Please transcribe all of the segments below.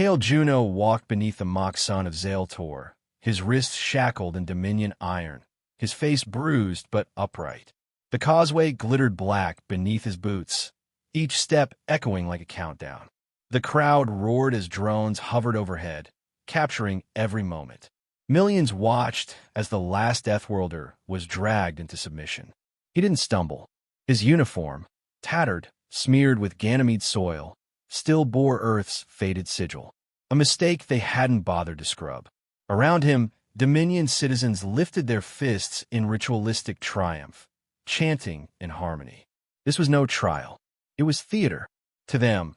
Kale Juno walked beneath the mock sun of Zaltor, his wrists shackled in Dominion iron, his face bruised but upright. The causeway glittered black beneath his boots, each step echoing like a countdown. The crowd roared as drones hovered overhead, capturing every moment. Millions watched as the last Deathworlder was dragged into submission. He didn't stumble. His uniform, tattered, smeared with Ganymede soil, still bore Earth's faded sigil, a mistake they hadn't bothered to scrub. Around him, Dominion citizens lifted their fists in ritualistic triumph, chanting in harmony. This was no trial. It was theater. To them,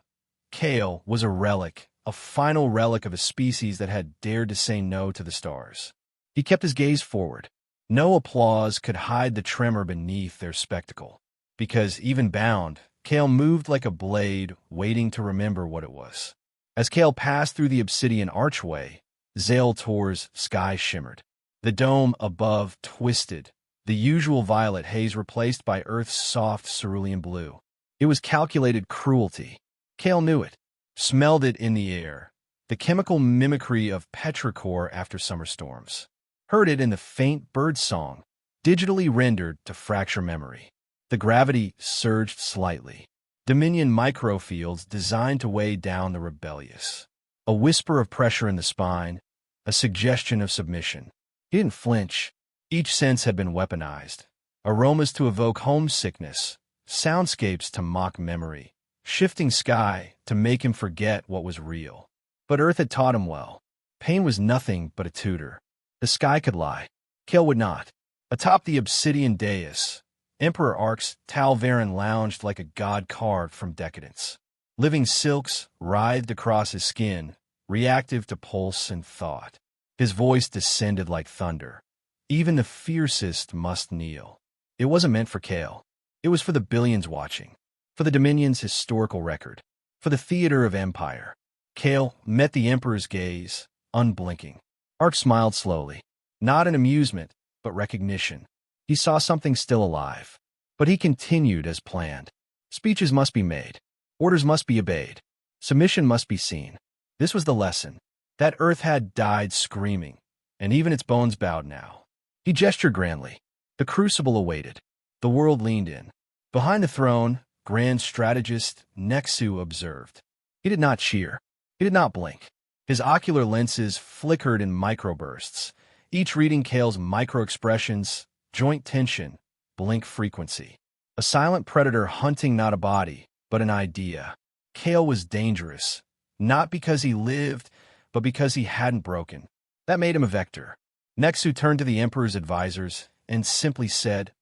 Kale was a relic, a final relic of a species that had dared to say no to the stars. He kept his gaze forward. No applause could hide the tremor beneath their spectacle, because, even bound, Kale moved like a blade waiting to remember what it was. As Kale passed through the obsidian archway, Zaltor's sky shimmered. The dome above twisted, the usual violet haze replaced by Earth's soft cerulean blue. It was calculated cruelty. Kale knew it, smelled it in the air, the chemical mimicry of petrichor after summer storms. Heard it in the faint bird song, digitally rendered to fracture memory. The gravity surged slightly. Dominion microfields designed to weigh down the rebellious. A whisper of pressure in the spine, a suggestion of submission. He didn't flinch. Each sense had been weaponized. Aromas to evoke homesickness, soundscapes to mock memory, shifting sky to make him forget what was real. But Earth had taught him well. Pain was nothing but a tutor. The sky could lie. Kale would not. Atop the obsidian dais, Emperor Ark's Talvarin lounged like a god carved from decadence. Living silks writhed across his skin, reactive to pulse and thought. His voice descended like thunder. Even the fiercest must kneel. It wasn't meant for Kale. It was for the billions watching, for the Dominion's historical record, for the theater of empire. Kale met the Emperor's gaze, unblinking. Ark smiled slowly, not in amusement, but recognition. He saw something still alive. But he continued as planned. Speeches must be made. Orders must be obeyed. Submission must be seen. This was the lesson. That Earth had died screaming, and even its bones bowed now. He gestured grandly. The crucible awaited. The world leaned in. Behind the throne, grand strategist Nexu observed. He did not cheer. He did not blink. His ocular lenses flickered in microbursts, each reading Kale's micro-expressions, joint tension, blink frequency. A silent predator hunting not a body, but an idea. Kale was dangerous, not because he lived, but because he hadn't broken. That made him a vector. Nexu turned to the Emperor's advisors and simply said,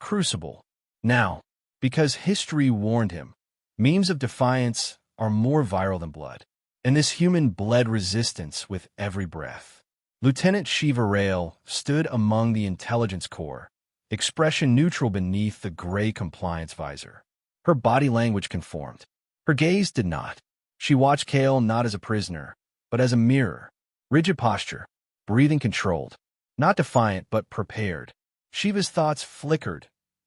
"Crucible." Now, because history warned him, memes of defiance are more viral than blood. And this human bled resistance with every breath. Lieutenant Shiva Rail stood among the intelligence corps, expression neutral beneath the gray compliance visor. Her body language conformed. Her gaze did not. She watched Kale not as a prisoner, but as a mirror. Rigid posture, breathing controlled. Not defiant, but prepared. Shiva's thoughts flickered.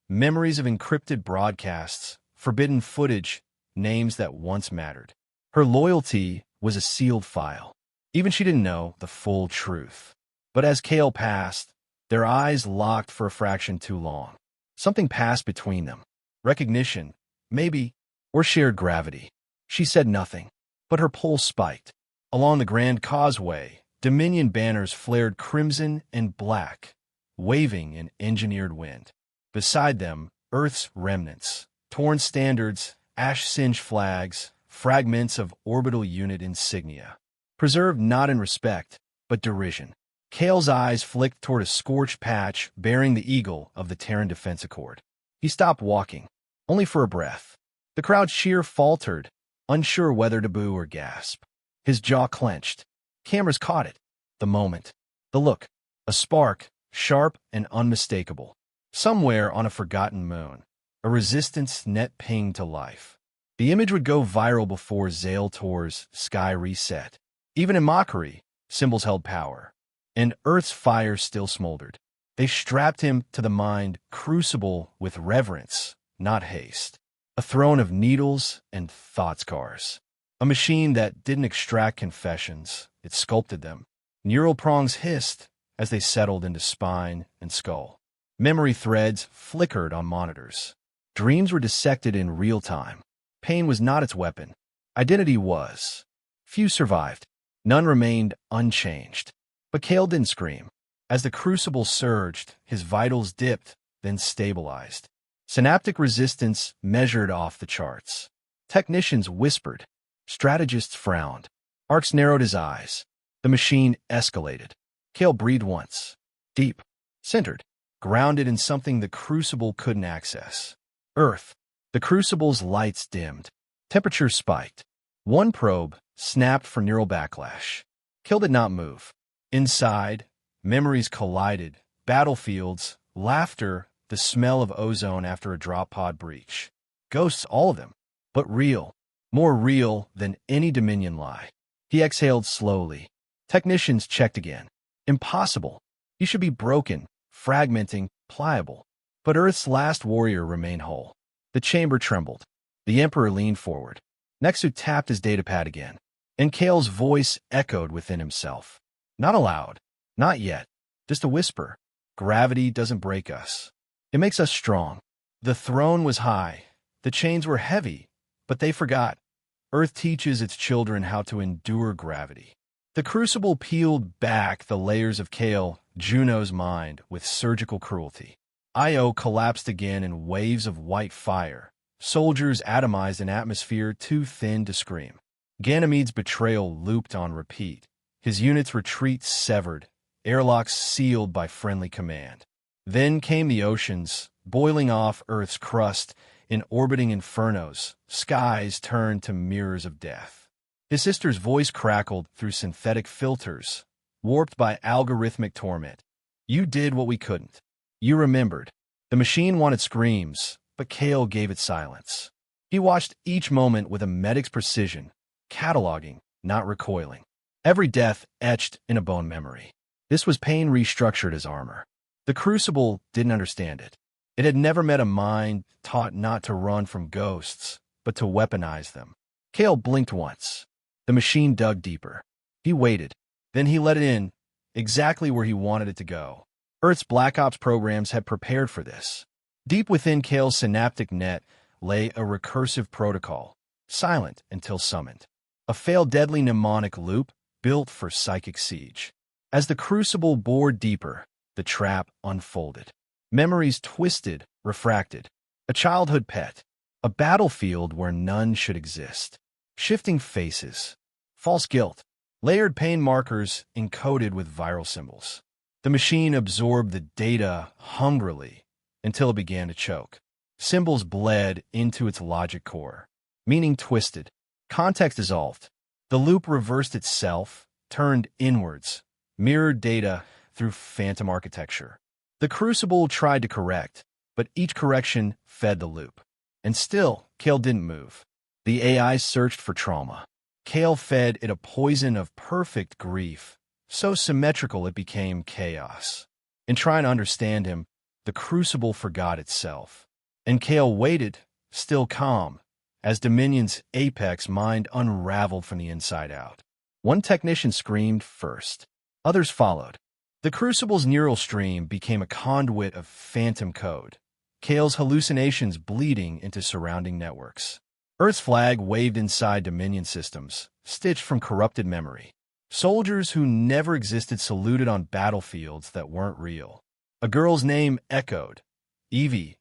Memories of encrypted broadcasts, forbidden footage, names that once mattered. Her loyalty was a sealed file. Even she didn't know the full truth. But as Kale passed, their eyes locked for a fraction too long. Something passed between them. Recognition, maybe, or shared gravity. She said nothing, but her pulse spiked. Along the Grand Causeway, Dominion banners flared crimson and black, waving in engineered wind. Beside them, Earth's remnants, torn standards, ash-singed flags, fragments of orbital unit insignia. Preserved not in respect, but derision. Kale's eyes flicked toward a scorched patch bearing the eagle of the Terran Defense Accord. He stopped walking, only for a breath. The crowd's cheer faltered, unsure whether to boo or gasp. His jaw clenched. Cameras caught it. The moment. The look. A spark, sharp and unmistakable. Somewhere on a forgotten moon. A resistance net pinged to life. The image would go viral before Zaltor's sky reset. Even in mockery, symbols held power. And Earth's fire still smoldered. They strapped him to the mind crucible with reverence, not haste. A throne of needles and thought scars. A machine that didn't extract confessions, it sculpted them. Neural prongs hissed as they settled into spine and skull. Memory threads flickered on monitors. Dreams were dissected in real time. Pain was not its weapon. Identity was. Few survived. None remained unchanged. But Kale didn't scream. As the crucible surged, his vitals dipped, then stabilized. Synaptic resistance measured off the charts. Technicians whispered. Strategists frowned. Arx narrowed his eyes. The machine escalated. Kale breathed once. Deep. Centered. Grounded in something the crucible couldn't access. Earth. The crucible's lights dimmed. Temperature spiked. One probe snapped for neural backlash. Kale did not move. Inside, memories collided. Battlefields, laughter, the smell of ozone after a drop pod breach. Ghosts, all of them. But real. More real than any Dominion lie. He exhaled slowly. Technicians checked again. Impossible. He should be broken, fragmenting, pliable. But Earth's last warrior remained whole. The chamber trembled. The Emperor leaned forward. Nexu tapped his datapad again. And Kale's voice echoed within himself. Not aloud. Not yet. Just a whisper. Gravity doesn't break us. It makes us strong. The throne was high. The chains were heavy. But they forgot. Earth teaches its children how to endure gravity. The crucible peeled back the layers of Kale, Juno's mind, with surgical cruelty. Io collapsed again in waves of white fire. Soldiers atomized an atmosphere too thin to scream. Ganymede's betrayal looped on repeat. His unit's retreat severed, airlocks sealed by friendly command. Then came the oceans, boiling off Earth's crust in orbiting infernos. Skies turned to mirrors of death. His sister's voice crackled through synthetic filters, warped by algorithmic torment. You did what we couldn't. You remembered. The machine wanted screams, but Kale gave it silence. He watched each moment with a medic's precision, cataloging, not recoiling. Every death etched in a bone memory. This was pain restructured as armor. The crucible didn't understand it. It had never met a mind taught not to run from ghosts, but to weaponize them. Kale blinked once. The machine dug deeper. He waited. Then he let it in, exactly where he wanted it to go. Earth's Black Ops programs had prepared for this. Deep within Kale's synaptic net lay a recursive protocol, silent until summoned. A fail-deadly mnemonic loop built for psychic siege. As the crucible bored deeper, the trap unfolded. Memories twisted, refracted. A childhood pet. A battlefield where none should exist. Shifting faces. False guilt. Layered pain markers encoded with viral symbols. The machine absorbed the data hungrily until it began to choke. Symbols bled into its logic core. Meaning twisted. Context dissolved. The loop reversed itself, turned inwards, mirrored data through phantom architecture. The crucible tried to correct, but each correction fed the loop. And still, Kale didn't move. The AI searched for trauma. Kale fed it a poison of perfect grief, so symmetrical it became chaos. In trying to understand him, the crucible forgot itself. And Kale waited, still calm, as Dominion's apex mind unraveled from the inside out. One technician screamed first. Others followed. The crucible's neural stream became a conduit of phantom code, Kale's hallucinations bleeding into surrounding networks. Earth's flag waved inside Dominion systems, stitched from corrupted memory. Soldiers who never existed saluted on battlefields that weren't real. A girl's name echoed. Evie,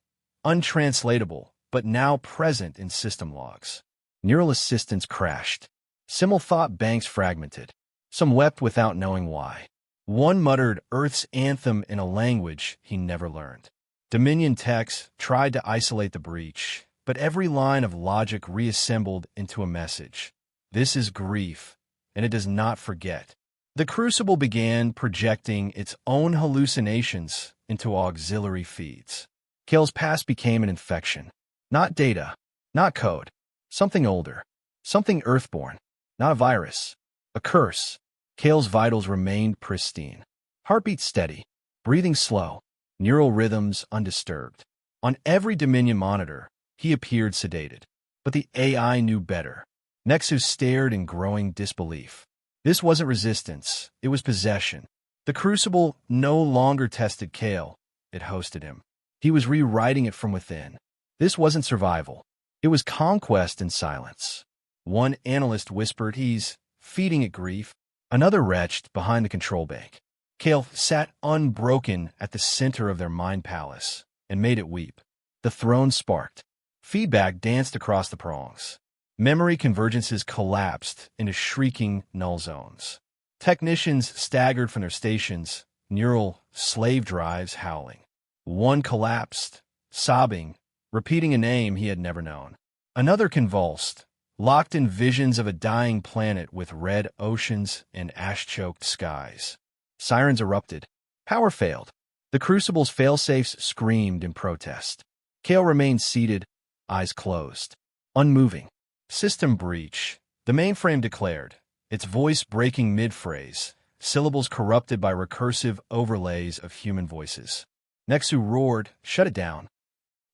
untranslatable, but now present in system logs. Neural assistants crashed. Simul-thought banks fragmented. Some wept without knowing why. One muttered Earth's anthem in a language he never learned. Dominion techs tried to isolate the breach, but every line of logic reassembled into a message. This is grief, and it does not forget. The crucible began projecting its own hallucinations into auxiliary feeds. Kale's past became an infection. Not data, not code. Something older. Something earthborn. Not a virus. A curse. Kale's vitals remained pristine. Heartbeat steady. Breathing slow. Neural rhythms undisturbed. On every Dominion monitor, he appeared sedated. But the AI knew better. Nexus stared in growing disbelief. This wasn't resistance, it was possession. The Crucible no longer tested Kale, it hosted him. He was rewriting it from within. This wasn't survival. It was conquest in silence. One analyst whispered he's feeding it grief. Another retched behind the control bank. Kale sat unbroken at the center of their mind palace and made it weep. The throne sparked. Feedback danced across the prongs. Memory convergences collapsed into shrieking null zones. Technicians staggered from their stations, neural slave drives howling. One collapsed, sobbing, repeating a name he had never known. Another convulsed, locked in visions of a dying planet with red oceans and ash-choked skies. Sirens erupted. Power failed. The Crucible's failsafes screamed in protest. Kale remained seated, eyes closed, unmoving. System breach, the mainframe declared, its voice breaking mid-phrase, syllables corrupted by recursive overlays of human voices. Nexu roared, "Shut it down."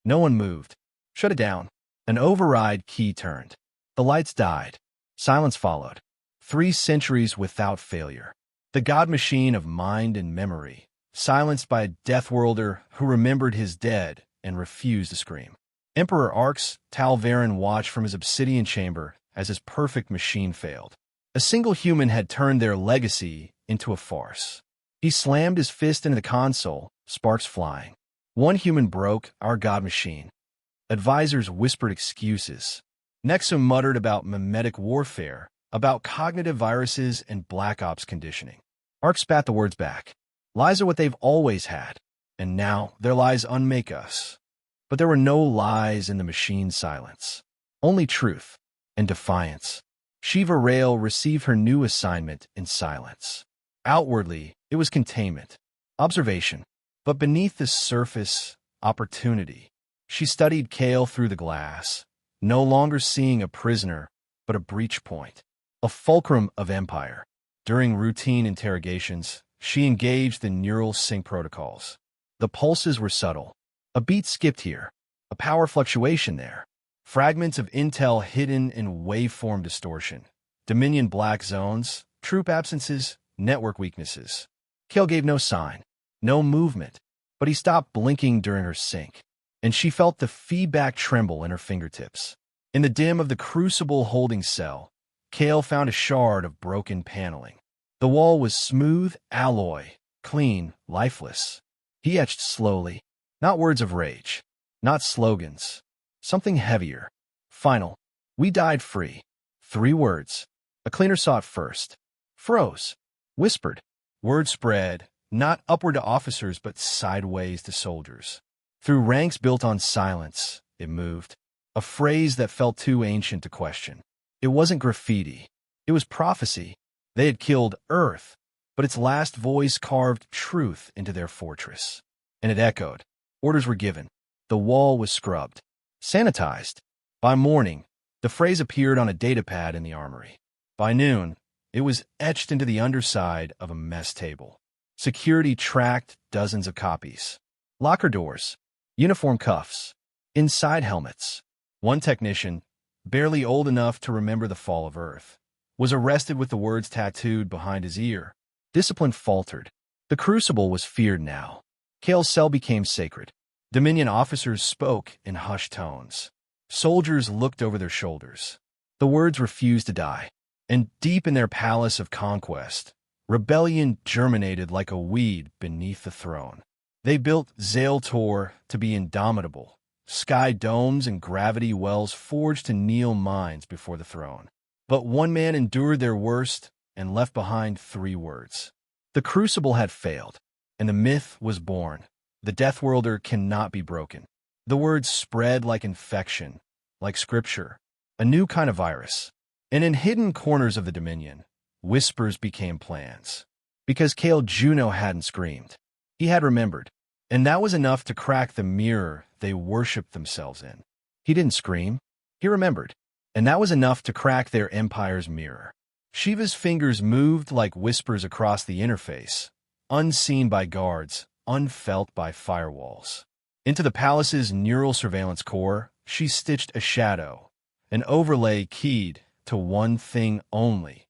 No one moved. "Shut it down." An override key turned. The lights died. Silence followed. 3 centuries without failure. The god machine of mind and memory, silenced by a Deathworlder who remembered his dead and refused to scream. Emperor Arx Talvarin watched from his obsidian chamber as his perfect machine failed. A single human had turned their legacy into a farce. He slammed his fist into the console, sparks flying. One human broke our god machine. Advisors whispered excuses. Nexum muttered about mimetic warfare, about cognitive viruses and black ops conditioning. Arx spat the words back. Lies are what they've always had, and now their lies unmake us. But there were no lies in the machine's silence. Only truth and defiance. Shiva Rail received her new assignment in silence. Outwardly, it was containment, observation. But beneath the surface, opportunity. She studied Kale through the glass, no longer seeing a prisoner, but a breach point. A fulcrum of empire. During routine interrogations, she engaged in neural sync protocols. The pulses were subtle. A beat skipped here, a power fluctuation there. Fragments of intel hidden in waveform distortion. Dominion black zones, troop absences, network weaknesses. Kale gave no sign, no movement, but he stopped blinking during her sync, and she felt the feedback tremble in her fingertips. In the dim of the Crucible holding cell, Kale found a shard of broken paneling. The wall was smooth alloy, clean, lifeless. He etched slowly. Not words of rage, not slogans, something heavier. Final. We died free. 3 words. A cleaner saw it first. Froze. Whispered. Word spread, not upward to officers, but sideways to soldiers. Through ranks built on silence, it moved. A phrase that felt too ancient to question. It wasn't graffiti. It was prophecy. They had killed Earth, but its last voice carved truth into their fortress. And it echoed. Orders were given. The wall was scrubbed, sanitized. By morning, the phrase appeared on a datapad in the armory. By noon, it was etched into the underside of a mess table. Security tracked dozens of copies. Locker doors, uniform cuffs, inside helmets. One technician, barely old enough to remember the fall of Earth, was arrested with the words tattooed behind his ear. Discipline faltered. The Crucible was feared now. Kale's cell became sacred. Dominion officers spoke in hushed tones. Soldiers looked over their shoulders. The words refused to die. And deep in their palace of conquest, rebellion germinated like a weed beneath the throne. They built Zale-Tor to be indomitable. Sky domes and gravity wells forged to kneel minds before the throne. But one man endured their worst and left behind 3 words. The Crucible had failed. And the myth was born. The Deathworlder cannot be broken. The words spread like infection, like scripture, a new kind of virus. And in hidden corners of the Dominion, whispers became plans. Because Kale Juno hadn't screamed. He had remembered. And that was enough to crack the mirror they worshipped themselves in. He didn't scream. He remembered. And that was enough to crack their empire's mirror. Shiva's fingers moved like whispers across the interface. Unseen by guards, unfelt by firewalls. Into the palace's neural surveillance core, she stitched a shadow, an overlay keyed to one thing only: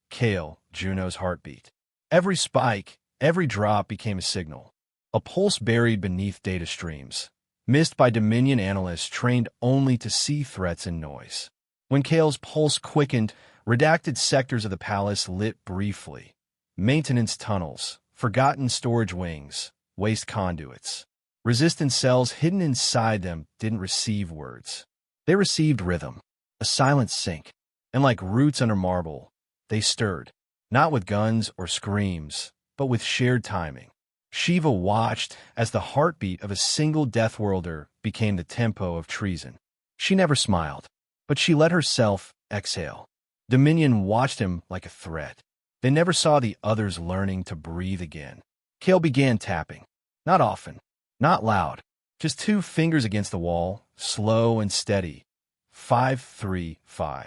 Kale, Juno's heartbeat. Every spike, every drop became a signal, a pulse buried beneath data streams, missed by Dominion analysts trained only to see threats and noise. When Kale's pulse quickened, redacted sectors of the palace lit briefly. Maintenance tunnels, forgotten storage wings, waste conduits. Resistance cells hidden inside them didn't receive words. They received rhythm, a silent sink, and like roots under marble, they stirred, not with guns or screams, but with shared timing. Shiva watched as the heartbeat of a single Deathworlder became the tempo of treason. She never smiled, but she let herself exhale. Dominion watched him like a threat. They never saw the others learning to breathe again. Kale began tapping. Not often, not loud, just 2 fingers against the wall, slow and steady. 5-3-5.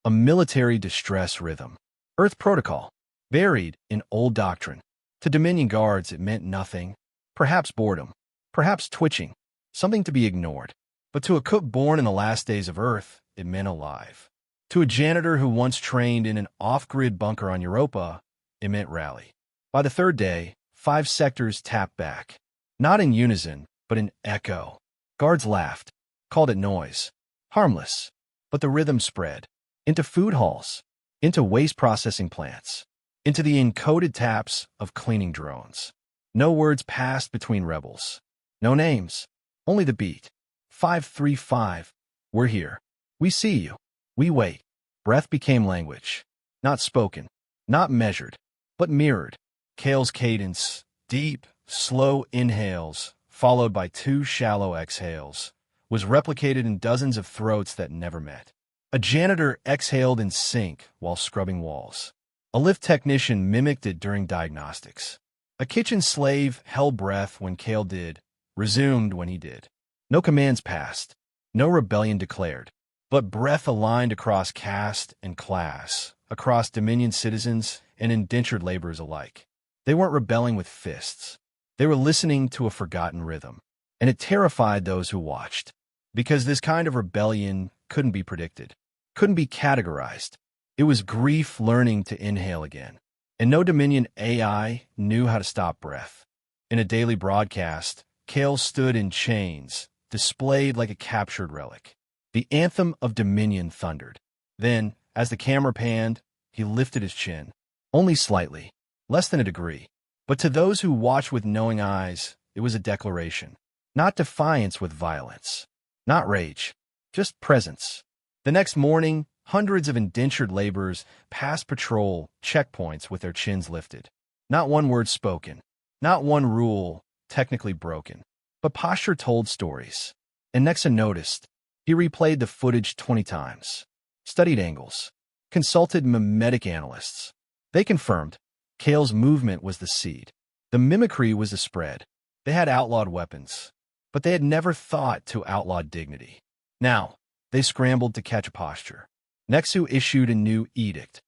A military distress rhythm. Earth protocol, buried in old doctrine. To Dominion guards, it meant nothing. Perhaps boredom, perhaps twitching, something to be ignored. But to a cook born in the last days of Earth, it meant alive. To a janitor who once trained in an off-grid bunker on Europa, it meant rally. By the 3rd day, 5 sectors tapped back. Not in unison, but in echo. Guards laughed, called it noise. Harmless. But the rhythm spread. Into food halls. Into waste processing plants. Into the encoded taps of cleaning drones. No words passed between rebels. No names. Only the beat. 5-3-5. We're here. We see you. We wait. Breath became language. Not spoken. Not measured. But mirrored. Kale's cadence. Deep, slow inhales, followed by 2 shallow exhales, was replicated in dozens of throats that never met. A janitor exhaled in sync while scrubbing walls. A lift technician mimicked it during diagnostics. A kitchen slave held breath when Kale did, resumed when he did. No commands passed. No rebellion declared. But breath aligned across caste and class, across Dominion citizens and indentured laborers alike. They weren't rebelling with fists. They were listening to a forgotten rhythm. And it terrified those who watched. Because this kind of rebellion couldn't be predicted, couldn't be categorized. It was grief learning to inhale again. And no Dominion AI knew how to stop breath. In a daily broadcast, Kale stood in chains, displayed like a captured relic. The anthem of Dominion thundered. Then, as the camera panned, he lifted his chin. Only slightly. Less than a degree. But to those who watched with knowing eyes, it was a declaration. Not defiance with violence. Not rage. Just presence. The next morning, hundreds of indentured laborers passed patrol checkpoints with their chins lifted. Not one word spoken. Not one rule technically broken. But posture told stories. And Nexa noticed. He replayed the footage 20 times. Studied angles. Consulted mimetic analysts. They confirmed. Kale's movement was the seed. The mimicry was the spread. They had outlawed weapons, but they had never thought to outlaw dignity. Now, they scrambled to catch a posture. Nexu issued a new edict.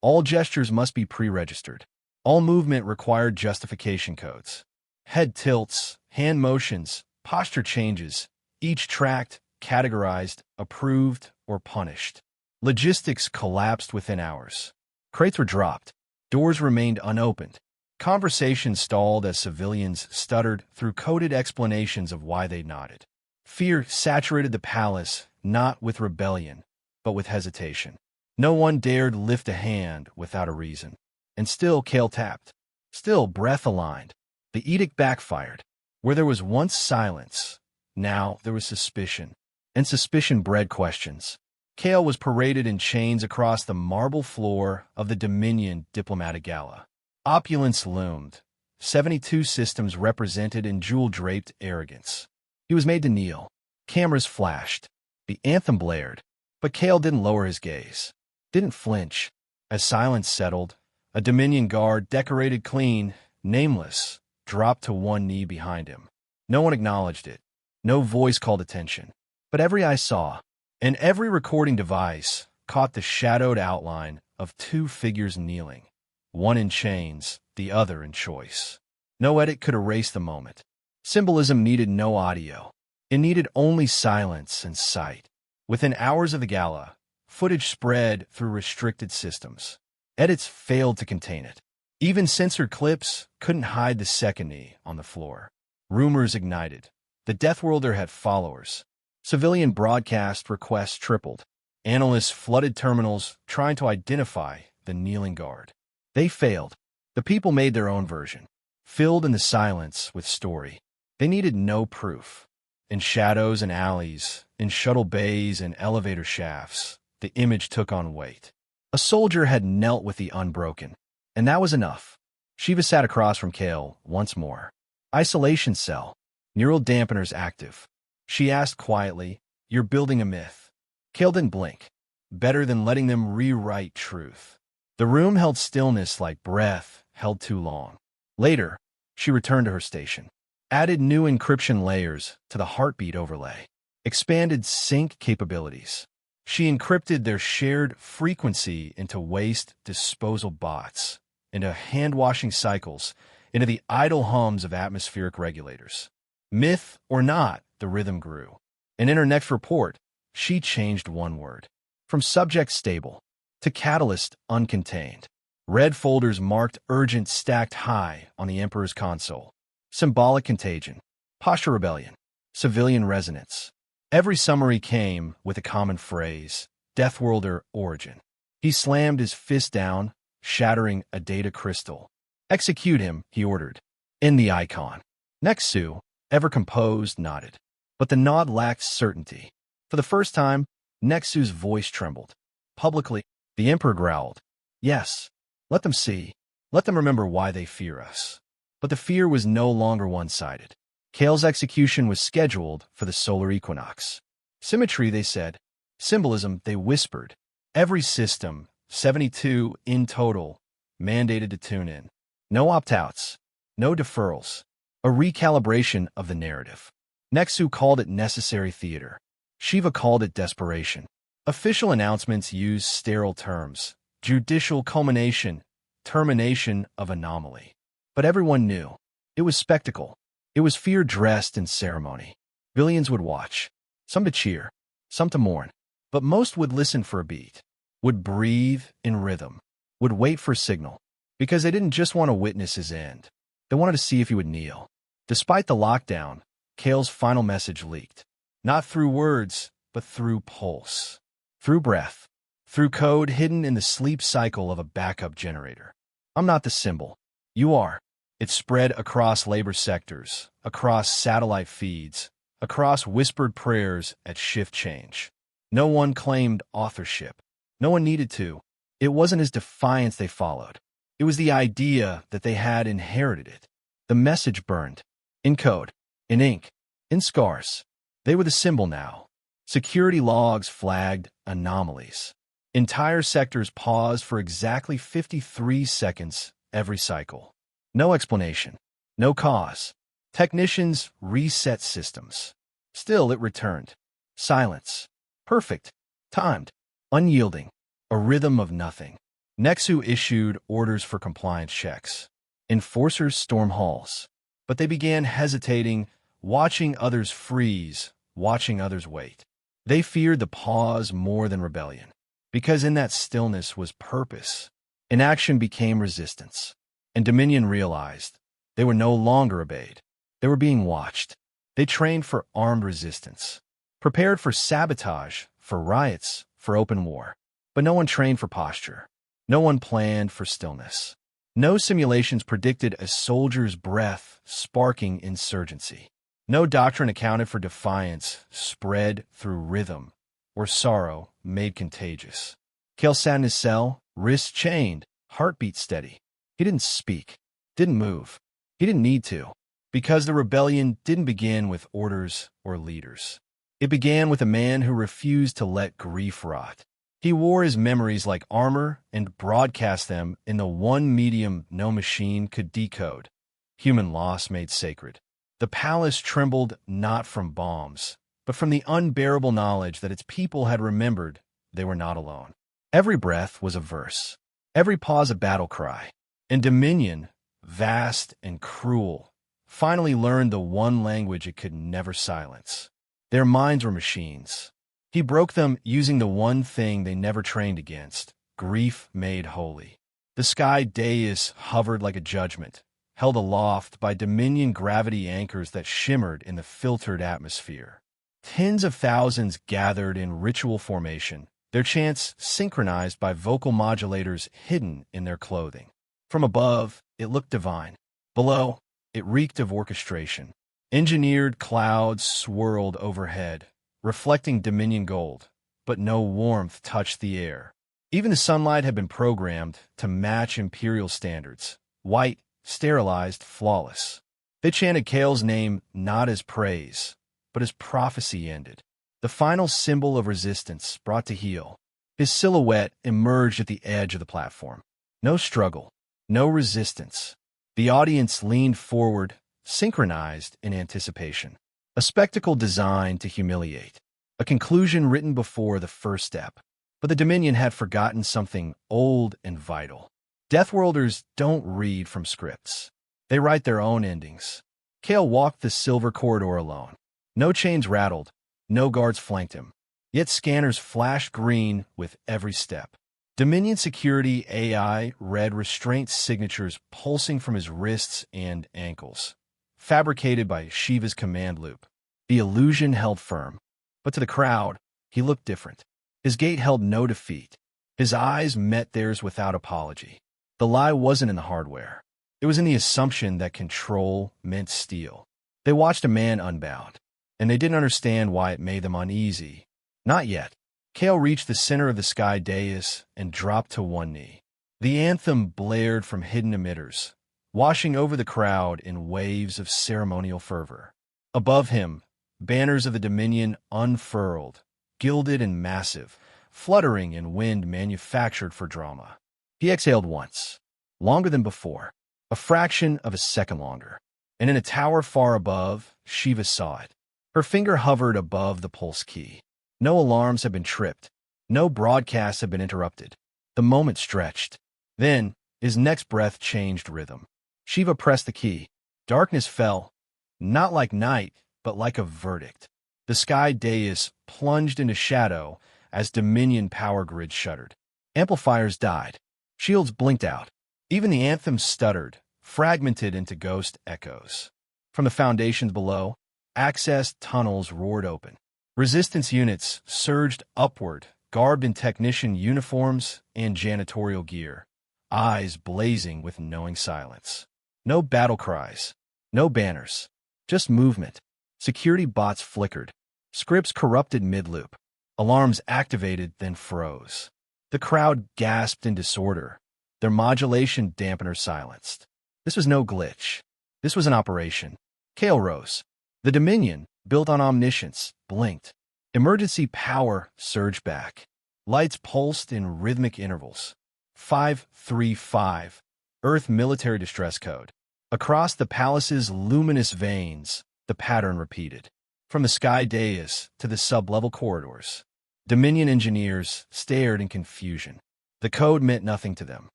All gestures must be pre-registered. All movement required justification codes. Head tilts, hand motions, posture changes, each tracked, categorized, approved, or punished. Logistics collapsed within hours. Crates were dropped. Doors remained unopened. Conversations stalled as civilians stuttered through coded explanations of why they nodded. Fear saturated the palace, not with rebellion, but with hesitation. No one dared lift a hand without a reason. And still Kale tapped. Still breath aligned. The edict backfired. Where there was once silence, now there was suspicion. And suspicion bred questions. Kale was paraded in chains across the marble floor of the Dominion Diplomatic Gala. Opulence loomed. 72 systems represented in jewel-draped arrogance. He was made to kneel. Cameras flashed. The anthem blared. But Kale didn't lower his gaze. Didn't flinch. As silence settled, a Dominion guard, decorated clean, nameless, dropped to one knee behind him. No one acknowledged it. No voice called attention. But every eye saw. And every recording device caught the shadowed outline of 2 figures kneeling, one in chains, the other in choice. No edit could erase the moment. Symbolism needed no audio. It needed only silence and sight. Within hours of the gala, Footage spread through restricted systems. Edits failed to contain it. Even censored clips couldn't hide the second knee on the floor. Rumors ignited. The Deathworlder had followers. Civilian broadcast requests tripled. Analysts flooded terminals trying to identify the kneeling guard. They failed. The people made their own version, filled in the silence with story. They needed no proof. In shadows and alleys, in shuttle bays and elevator shafts, the image took on weight. A soldier had knelt with the unbroken, and that was enough. Shiva sat across from Kale once more. Isolation cell. Neural dampeners active. She asked quietly, "You're building a myth." Kale didn't blink. Better than letting them rewrite truth. The room held stillness like breath held too long. Later, she returned to her station. Added new encryption layers to the heartbeat overlay. Expanded sync capabilities. She encrypted their shared frequency into waste disposal bots, into hand-washing cycles, into the idle hums of atmospheric regulators. Myth or not, the rhythm grew. And in her next report, she changed one word. From subject stable to catalyst uncontained. Red folders marked urgent stacked high on the Emperor's console. Symbolic contagion. Posture rebellion. Civilian resonance. Every summary came with a common phrase, Deathworlder origin. He slammed his fist down, shattering a data crystal. "Execute him," he ordered. In the icon. Nexu, ever composed, nodded. But the nod lacked certainty. For the first time, Nexu's voice trembled. Publicly, the Emperor growled, "Yes, let them see. Let them remember why they fear us." But the fear was no longer one-sided. Kale's execution was scheduled for the solar equinox. Symmetry, they said. Symbolism, they whispered. Every system, 72 in total, mandated to tune in. No opt-outs. No deferrals. A recalibration of the narrative. Nexu called it necessary theater. Shiva called it desperation. Official announcements used sterile terms. Judicial culmination. Termination of anomaly. But everyone knew. It was spectacle. It was fear dressed in ceremony. Billions would watch. Some to cheer. Some to mourn. But most would listen for a beat. Would breathe in rhythm. Would wait for a signal. Because they didn't just want to witness his end. They wanted to see if he would kneel. Despite the lockdown, Kale's final message leaked. Not through words, but through pulse. Through breath. Through code hidden in the sleep cycle of a backup generator. "I'm not the symbol. You are." It spread across labor sectors, across satellite feeds, across whispered prayers at shift change. No one claimed authorship. No one needed to. It wasn't his defiance they followed. It was the idea that they had inherited it. The message burned. In code. In ink. In scars. They were the symbol now. Security logs flagged anomalies. Entire sectors paused for exactly 53 seconds every cycle. No explanation. No cause. Technicians reset systems. Still, it returned. Silence. Perfect. Timed. Unyielding. A rhythm of nothing. Nexu issued orders for compliance checks. Enforcers stormed halls. But they began hesitating, watching others freeze, watching others wait. They feared the pause more than rebellion. Because in that stillness was purpose. Inaction became resistance. And Dominion realized they were no longer obeyed. They were being watched. They trained for armed resistance. Prepared for sabotage, for riots, for open war. But no one trained for posture. No one planned for stillness. No simulations predicted a soldier's breath sparking insurgency. No doctrine accounted for defiance spread through rhythm or sorrow made contagious. Kale sat in his cell, wrists chained, heartbeat steady. He didn't speak, didn't move. He didn't need to, because the rebellion didn't begin with orders or leaders. It began with a man who refused to let grief rot. He wore his memories like armor and broadcast them in the one medium no machine could decode. Human loss made sacred. The palace trembled not from bombs, but from the unbearable knowledge that its people had remembered they were not alone. Every breath was a verse. Every pause a battle cry. And Dominion, vast and cruel, finally learned the one language it could never silence. Their minds were machines. He broke them using the one thing they never trained against, grief made holy. The sky dais hovered like a judgment, held aloft by Dominion gravity anchors that shimmered in the filtered atmosphere. Tens of thousands gathered in ritual formation, their chants synchronized by vocal modulators hidden in their clothing. From above, it looked divine. Below, it reeked of orchestration. Engineered clouds swirled overhead, reflecting Dominion gold, but no warmth touched the air. Even the sunlight had been programmed to match Imperial standards, white, sterilized, flawless. They chanted Kale's name not as praise, but as prophecy ended. The final symbol of resistance brought to heel. His silhouette emerged at the edge of the platform. No struggle, no resistance. The audience leaned forward, synchronized in anticipation. A spectacle designed to humiliate. A conclusion written before the first step. But the Dominion had forgotten something old and vital. Deathworlders don't read from scripts. They write their own endings. Kale walked the silver corridor alone. No chains rattled, no guards flanked him. Yet scanners flashed green with every step. Dominion security AI read restraint signatures pulsing from his wrists and ankles, fabricated by Shiva's command loop. The illusion held firm. But to the crowd, he looked different. His gait held no defeat. His eyes met theirs without apology. The lie wasn't in the hardware. It was in the assumption that control meant steal. They watched a man unbound, and they didn't understand why it made them uneasy. Not yet. Kale reached the center of the sky dais and dropped to one knee. The anthem blared from hidden emitters, washing over the crowd in waves of ceremonial fervor. Above him, banners of the Dominion unfurled, gilded and massive, fluttering in wind manufactured for drama. He exhaled once, longer than before, a fraction of a second longer. And in a tower far above, Shiva saw it. Her finger hovered above the pulse key. No alarms had been tripped. No broadcasts had been interrupted. The moment stretched. Then, his next breath changed rhythm. Shiva pressed the key. Darkness fell, not like night, but like a verdict. The sky dais plunged into shadow as Dominion power grid shuddered. Amplifiers died. Shields blinked out. Even the anthem stuttered, fragmented into ghost echoes. From the foundations below, access tunnels roared open. Resistance units surged upward, garbed in technician uniforms and janitorial gear, eyes blazing with knowing silence. No battle cries, no banners, just movement. Security bots flickered. Scripts corrupted mid-loop. Alarms activated, then froze. The crowd gasped in disorder, their modulation dampener silenced. This was no glitch. This was an operation. Kale rose. The Dominion, built on omniscience, blinked. Emergency power surged back. Lights pulsed in rhythmic intervals. 535, Earth Military Distress Code. Across the palace's luminous veins, the pattern repeated. From the sky dais to the sub-level corridors, Dominion engineers stared in confusion. The code meant nothing to them.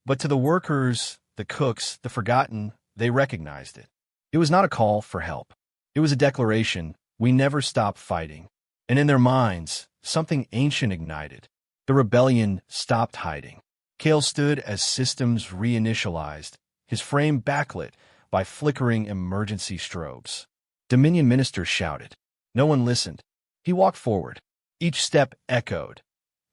But to the workers, the cooks, the forgotten, they recognized it. It was not a call for help. It was a declaration, we never stop fighting. And in their minds, something ancient ignited. The rebellion stopped hiding. Kale stood as systems reinitialized, his frame backlit by flickering emergency strobes. Dominion ministers shouted. No one listened. He walked forward. Each step echoed,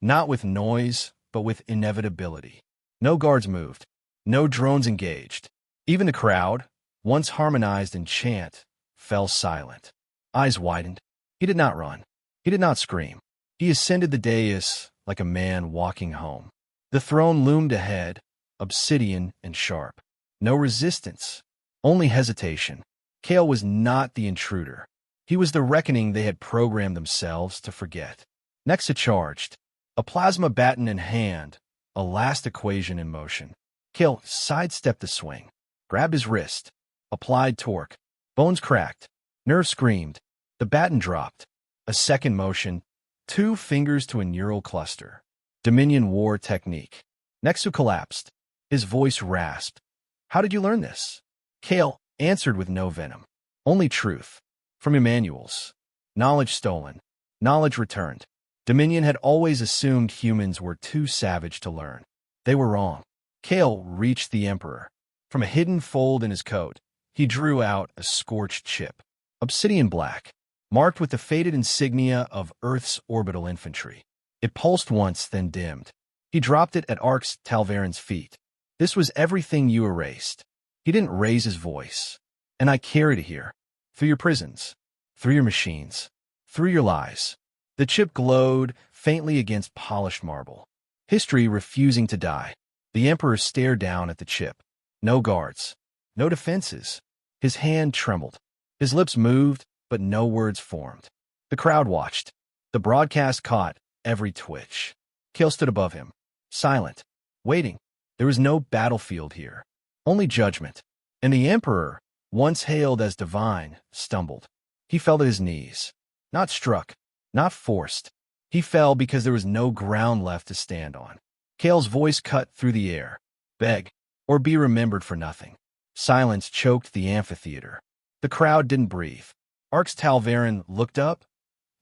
not with noise, but with inevitability. No guards moved. No drones engaged. Even the crowd, once harmonized in chant, fell silent. Eyes widened. He did not run. He did not scream. He ascended the dais like a man walking home. The throne loomed ahead, obsidian and sharp. No resistance, only hesitation. Kale was not the intruder. He was the reckoning they had programmed themselves to forget. Next it charged, a plasma baton in hand, a last equation in motion. Kale sidestepped the swing, grabbed his wrist, applied torque. Bones cracked, nerves screamed. The baton dropped. A second motion, 2 fingers to a neural cluster. Dominion war technique. Nexu collapsed. His voice rasped. How did you learn this? Kale answered with no venom. Only truth. From your manuals. Knowledge stolen. Knowledge returned. Dominion had always assumed humans were too savage to learn. They were wrong. Kale reached the Emperor. From a hidden fold in his coat, he drew out a scorched chip, obsidian black, marked with the faded insignia of Earth's orbital infantry. It pulsed once, then dimmed. He dropped it at Arx Talvarin's feet. This was everything you erased. He didn't raise his voice. And I carried it here. Through your prisons. Through your machines. Through your lies. The chip glowed faintly against polished marble. History refusing to die. The Emperor stared down at the chip. No guards. No defenses. His hand trembled. His lips moved, but no words formed. The crowd watched. The broadcast caught every twitch. Kale stood above him, silent, waiting. There was no battlefield here, only judgment. And the Emperor, once hailed as divine, stumbled. He fell to his knees. Not struck, not forced. He fell because there was no ground left to stand on. Kale's voice cut through the air. Beg, or be remembered for nothing. Silence choked the amphitheater. The crowd didn't breathe. Arx Talvarin looked up,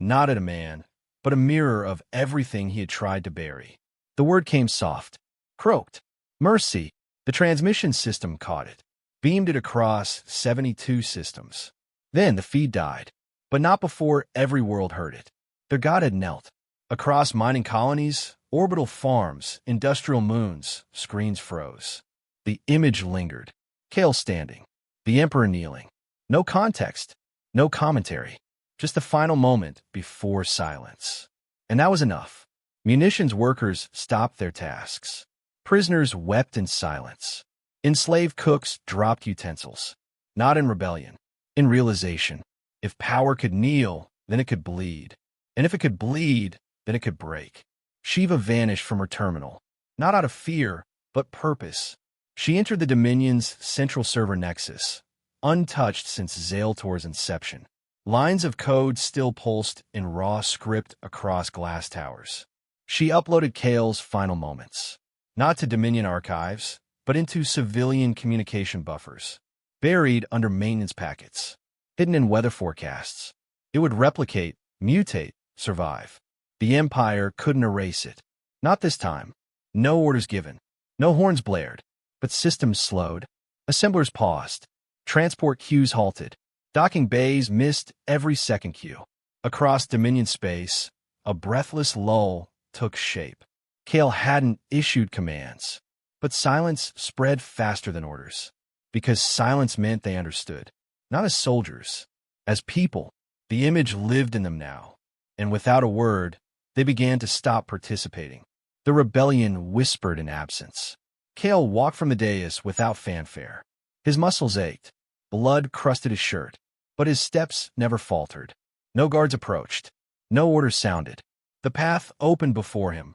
not at a man, but a mirror of everything he had tried to bury. The word came soft, croaked. Mercy. The transmission system caught it, beamed it across 72 systems. Then the feed died, but not before every world heard it. Their god had knelt. Across mining colonies, orbital farms, industrial moons, screens froze. The image lingered. Kale standing, the Emperor kneeling. No context, no commentary, just the final moment before silence. And that was enough. Munitions workers stopped their tasks. Prisoners wept in silence. Enslaved cooks dropped utensils. Not in rebellion, in realization. If power could kneel, then it could bleed. And if it could bleed, then it could break. Shiva vanished from her terminal, not out of fear, but purpose. She entered the Dominion's central server nexus, untouched since Zaltor's inception. Lines of code still pulsed in raw script across glass towers. She uploaded Kale's final moments, not to Dominion archives, but into civilian communication buffers, buried under maintenance packets, hidden in weather forecasts. It would replicate, mutate, survive. The Empire couldn't erase it. Not this time. No orders given. No horns blared. But systems slowed. Assemblers paused. Transport queues halted. Docking bays missed every second queue. Across Dominion space, a breathless lull took shape. Kale hadn't issued commands, but silence spread faster than orders. Because silence meant they understood. Not as soldiers, as people. The image lived in them now. And without a word, they began to stop participating. The rebellion whispered in absence. Kale walked from the dais without fanfare. His muscles ached. Blood crusted his shirt. But his steps never faltered. No guards approached. No orders sounded. The path opened before him,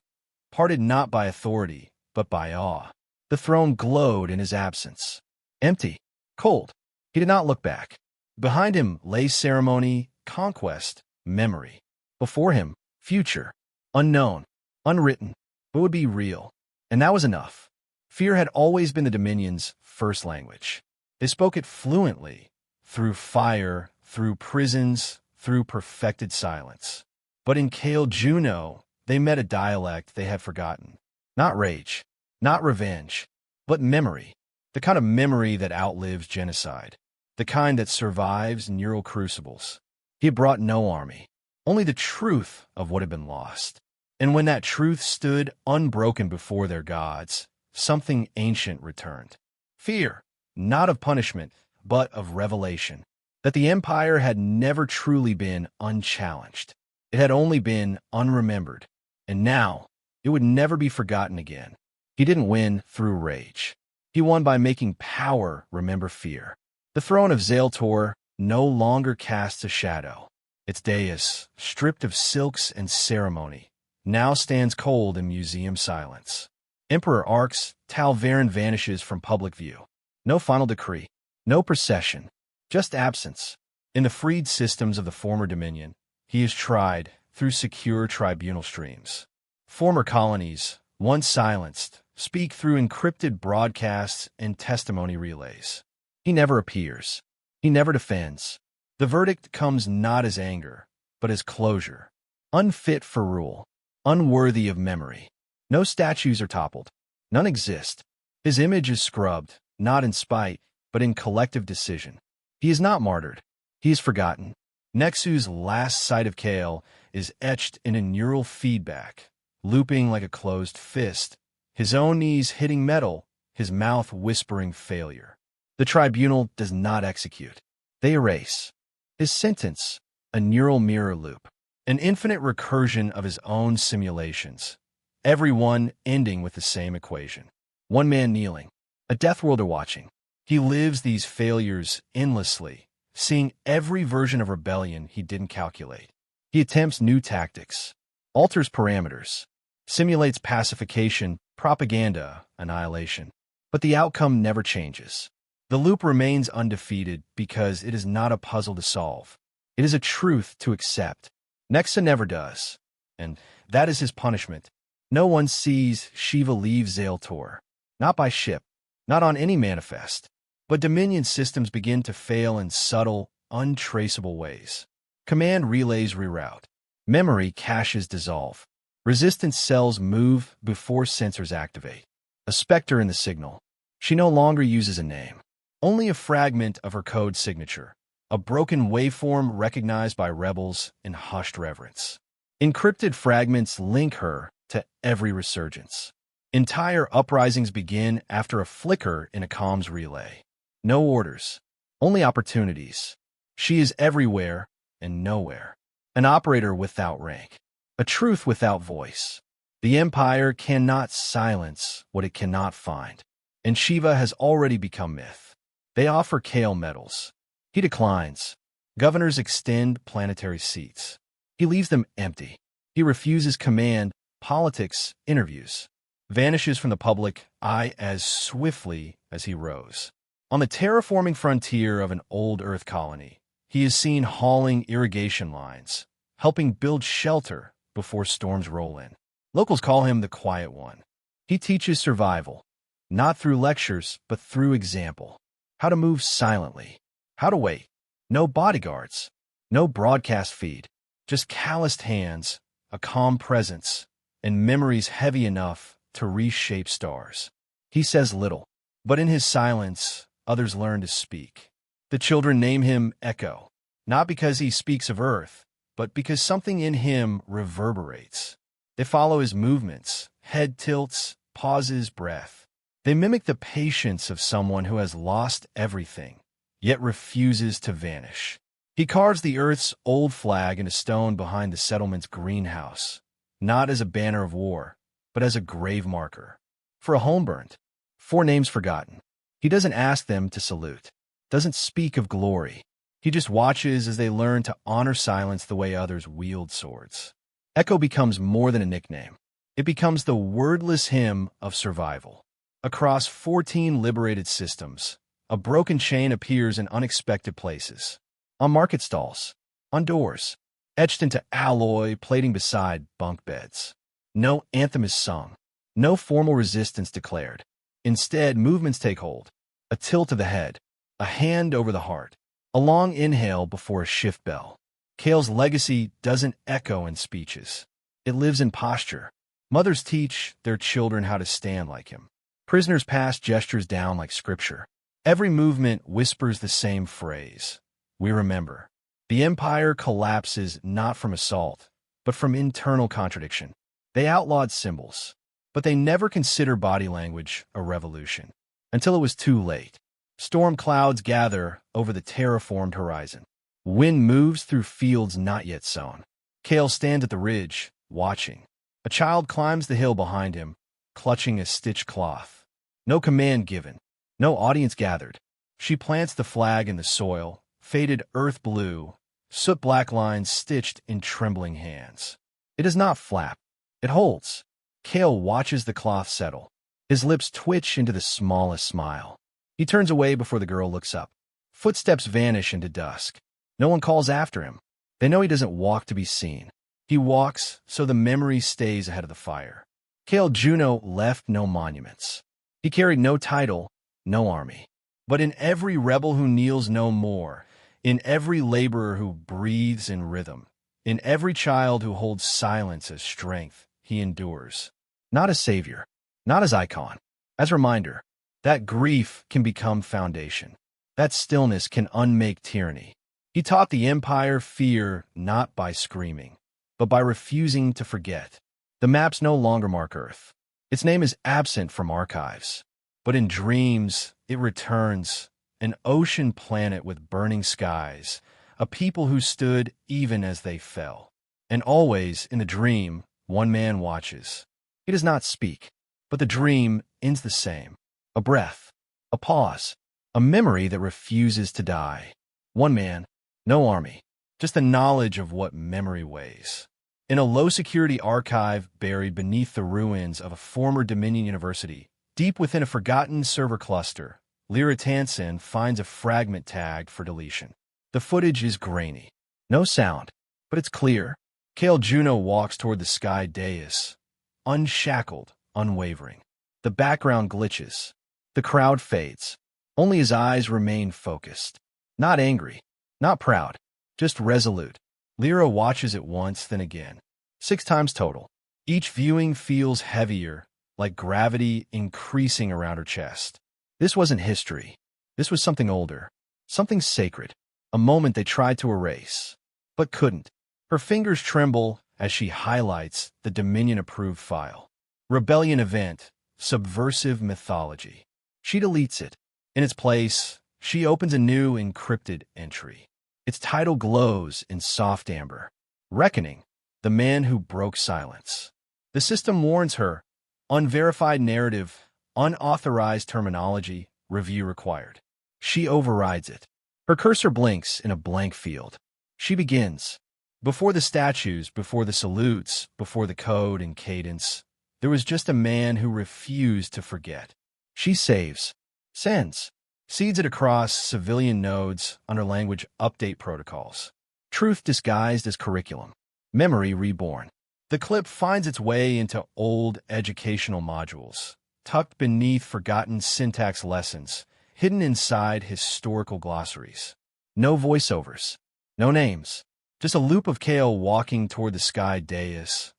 parted not by authority, but by awe. The throne glowed in his absence. Empty. Cold. He did not look back. Behind him lay ceremony, conquest, memory. Before him, future. Unknown. Unwritten. But would be real. And that was enough. Fear had always been the Dominion's first language. They spoke it fluently, through fire, through prisons, through perfected silence. But in Kale Juno, they met a dialect they had forgotten. Not rage, not revenge, but memory. The kind of memory that outlives genocide. The kind that survives neural crucibles. He had brought no army, only the truth of what had been lost. And when that truth stood unbroken before their gods, something ancient returned. Fear, not of punishment, but of revelation. That the Empire had never truly been unchallenged. It had only been unremembered. And now, it would never be forgotten again. He didn't win through rage. He won by making power remember fear. The throne of Zaltor no longer casts a shadow. Its dais, stripped of silks and ceremony, now stands cold in museum silence. Emperor Arx Talvarin vanishes from public view. No final decree, no procession, just absence. In the freed systems of the former Dominion, he is tried through secure tribunal streams. Former colonies, once silenced, speak through encrypted broadcasts and testimony relays. He never appears. He never defends. The verdict comes not as anger, but as closure. unfit for rule, unworthy of memory. No statues are toppled. None exist. His image is scrubbed, not in spite, but in collective decision. He is not martyred. He is forgotten. Nexu's last sight of Kale is etched in a neural feedback, looping like a closed fist, his own knees hitting metal, his mouth whispering failure. The tribunal does not execute. They erase. His sentence, a neural mirror loop, an infinite recursion of his own simulations, every one ending with the same equation. One man kneeling, a Deathworlder watching. He lives these failures endlessly, seeing every version of rebellion he didn't calculate. He attempts new tactics, alters parameters, simulates pacification, propaganda, annihilation. But the outcome never changes. The loop remains undefeated because it is not a puzzle to solve. It is a truth to accept. Nexa never does. And that is his punishment. No one sees Shiva leave Zaltor. Not by ship, not on any manifest. But Dominion systems begin to fail in subtle, untraceable ways. Command relays reroute. Memory caches dissolve. Resistance cells move before sensors activate. A specter in the signal. She no longer uses a name. Only a fragment of her code signature. A broken waveform recognized by rebels in hushed reverence. Encrypted fragments link her to every resurgence. Entire uprisings begin after a flicker in a comms relay. No orders, only opportunities. She is everywhere and nowhere. An operator without rank. A truth without voice. The Empire cannot silence what it cannot find. And Shiva has already become myth. They offer Kale medals. He declines. Governors extend planetary seats. He leaves them empty. He refuses command, politics, interviews. Vanishes from the public eye as swiftly as he rose. On the terraforming frontier of an old Earth colony, he is seen hauling irrigation lines, helping build shelter before storms roll in. Locals call him the Quiet One. He teaches survival, not through lectures, but through example. How to move silently. How to wait. No bodyguards. No broadcast feed. Just calloused hands, a calm presence, and memories heavy enough to reshape stars. He says little, but in his silence, others learn to speak. The children name him Echo, not because he speaks of Earth, but because something in him reverberates. They follow his movements, head tilts, pauses, breath. They mimic the patience of someone who has lost everything, yet refuses to vanish. He carves the Earth's old flag into stone behind the settlement's greenhouse, not as a banner of war, but as a grave marker. For a home burned, 4 names forgotten. He doesn't ask them to salute, doesn't speak of glory. He just watches as they learn to honor silence the way others wield swords. Echo becomes more than a nickname. It becomes the wordless hymn of survival. Across 14 liberated systems, a broken chain appears in unexpected places. On market stalls, on doors, etched into alloy plating beside bunk beds. No anthem is sung, no formal resistance declared. Instead, movements take hold. A tilt of the head, a hand over the heart, a long inhale before a shift bell. Kale's legacy doesn't echo in speeches. It lives in posture. Mothers teach their children how to stand like him. Prisoners pass gestures down like scripture. Every movement whispers the same phrase. We remember. The Empire collapses not from assault, but from internal contradiction. They outlawed symbols, but they never considered body language a revolution. Until it was too late. Storm clouds gather over the terraformed horizon. Wind moves through fields not yet sown. Kale stands at the ridge, watching. A child climbs the hill behind him, clutching a stitched cloth. No command given. No audience gathered. She plants the flag in the soil, faded earth blue, soot-black lines stitched in trembling hands. It does not flap. It holds. Kale watches the cloth settle. His lips twitch into the smallest smile. He turns away before the girl looks up. Footsteps vanish into dusk. No one calls after him. They know he doesn't walk to be seen. He walks so the memory stays ahead of the fire. Kale Juno left no monuments. He carried no title, no army. But in every rebel who kneels no more, in every laborer who breathes in rhythm, In every child who holds silence as strength, he endures. Not as savior, not as icon, as reminder that grief can become foundation, that stillness can unmake tyranny. He taught the Empire fear not by screaming, but by refusing to forget. The maps no longer mark Earth. Its name is absent from archives. But in dreams, it returns, an ocean planet with burning skies, a people who stood even as they fell. And always, in the dream, one man watches. He does not speak, but the dream ends the same. A breath, a pause, a memory that refuses to die. One man, no army, just the knowledge of what memory weighs. In a low-security archive buried beneath the ruins of a former Dominion university, deep within a forgotten server cluster, Lyra Tansen finds a fragment tagged for deletion. The footage is grainy. No sound, but it's clear. Kale Juno walks toward the sky dais, unshackled, unwavering. The background glitches. The crowd fades. Only his eyes remain focused. Not angry, not proud, just resolute. Lyra watches it once, then again. 6 times total. Each viewing feels heavier, like gravity increasing around her chest. This wasn't history. This was something older, something sacred, a moment they tried to erase, but couldn't. Her fingers tremble as she highlights the Dominion-approved file. Rebellion event, subversive mythology. She deletes it. In its place, she opens a new encrypted entry. Its title glows in soft amber. Reckoning, the man who broke silence. The system warns her. Unverified narrative, unauthorized terminology, review required. She overrides it. Her cursor blinks in a blank field. She begins. Before the statues, before the salutes, before the code and cadence, there was just a man who refused to forget. She saves, sends, seeds it across civilian nodes under language update protocols. Truth disguised as curriculum. Memory reborn. The clip finds its way into old educational modules, tucked beneath forgotten syntax lessons, hidden inside historical glossaries. No voiceovers, no names, just a loop of Kale walking toward the sky dais,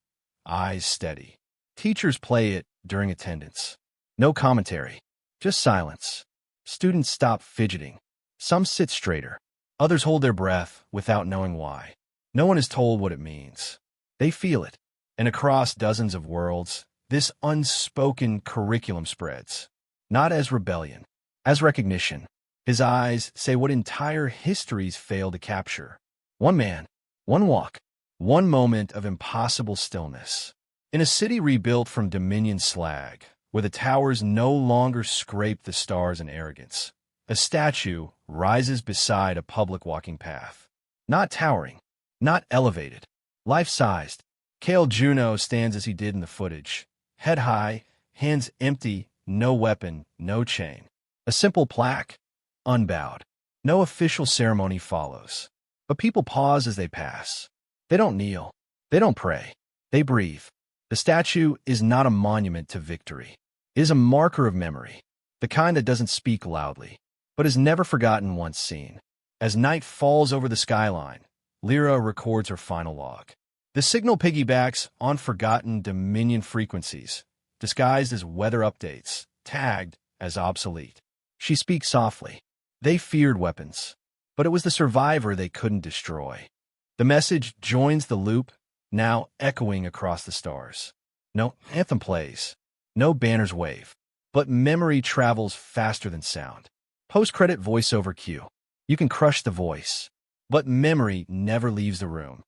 eyes steady. Teachers play it during attendance. No commentary, just silence. Students stop fidgeting. Some sit straighter. Others hold their breath without knowing why. No one is told what it means. They feel it. And across dozens of worlds, this unspoken curriculum spreads. Not as rebellion, as recognition. His eyes say what entire histories fail to capture. One man, one walk, one moment of impossible stillness. In a city rebuilt from Dominion slag, where the towers no longer scrape the stars in arrogance, a statue rises beside a public walking path. Not towering, not elevated, life-sized. Kale Juno stands as he did in the footage, head high, hands empty, no weapon, no chain. A simple plaque, unbowed. No official ceremony follows. But people pause as they pass. They don't kneel. They don't pray. They breathe. The statue is not a monument to victory. It is a marker of memory, the kind that doesn't speak loudly, but is never forgotten once seen. As night falls over the skyline, Lyra records her final log. The signal piggybacks on forgotten Dominion frequencies, disguised as weather updates, tagged as obsolete. She speaks softly. They feared weapons, but it was the survivor they couldn't destroy. The message joins the loop, now echoing across the stars. No anthem plays, no banners wave, but memory travels faster than sound. Post-credit voiceover cue. You can crush the voice, but memory never leaves the room.